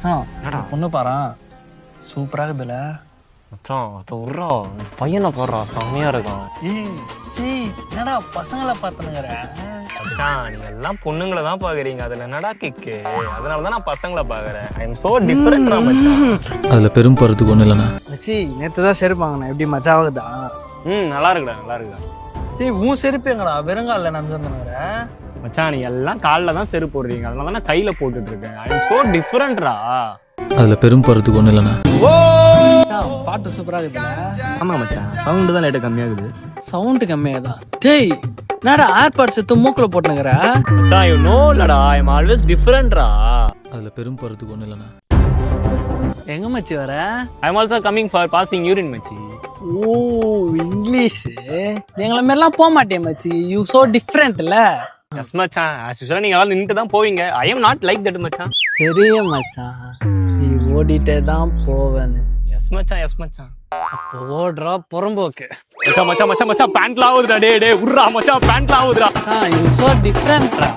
மச்சான் பொண்ணு பாரா சூப்பரா இருக்குதுல மச்சான் அதை விட்றா பையனை பாடுறா செம்மையா இருக்கான். என்னடா பசங்களை பார்த்துனுங்கிற மச்சான் நீங்க எல்லாம் பொண்ணுங்களை தான் பாக்குறீங்க, அதுல என்னடா கிக்கு? அதனாலதான் நான் பசங்களை பாக்குறேன். ஐ எம் சோ டிஃபரெண்டா மச்சான். அதுல பெரும் போறதுக்கு ஒண்ணு இல்லைண்ணா. மச்சி நேற்று தான் செருப்பாங்கண்ணா எப்படி மச்சாவுக்குதா? நல்லா இருக்குடா நல்லா இருக்குடா. உன் செருப்பு எங்கடா வெறுங்கால நடந்து வந்துனுங்கிற? மச்சான் நீங்க எல்லாம் காலில் தான் செருப்பு போடுறீங்க, அதனால தான் நான் கையில போட்டுட்டு இருக்கேன். ஐ எம் சோ டிஃபரெண்ட்ரா. அதுல பெரும் போறதுக்கு ஒண்ணு இல்லைண்ணா. பாட்டு சூப்பரா இருக்குதுல்ல? ஆமா மச்சான் சவுண்டு தான் லைட்டா கம்மியாகுது. சவுண்டு கம்மியாதான். டேய் என்னடா ஏர்பாட்ஸ் எடுத்து மூக்குல போட்டுனுங்கிற? மச்சான் யூ நோ லடா ஐ எம் ஆல்வேஸ் டிஃபரெண்ட்ரா. அதுல பெரும் போறதுக்கு ஒண்ணு இல்லைண்ணா. எங்க மச்சி வர? I am also coming for passing urine மச்சி. ஓ இங்கிலீஷ். எங்களை மாதிரிலாம் போக மாட்டேன் மச்சி. யூ சோ டிஃப்ரெண்ட்ல. எஸ் மச்சான் as usual நீங்க எல்லாம் நின்னுட்டு தான் போவீங்க. I am not like that மச்சான். தெரியும் மச்சான் நீ ஓடிட்டே தான் போவேன்னு. எஸ் மச்சான் எஸ் மச்சான். ஓடுறா புறம்போக்கு. மச்சான் மச்சான் மச்சான் மச்சான் பேண்ட்ல ஆவுதுடா. டே உர்றா மச்சான் பேண்ட்ல ஆவுதுடா. மச்சான் யூ சோ டிஃப்ரெண்ட்ரா.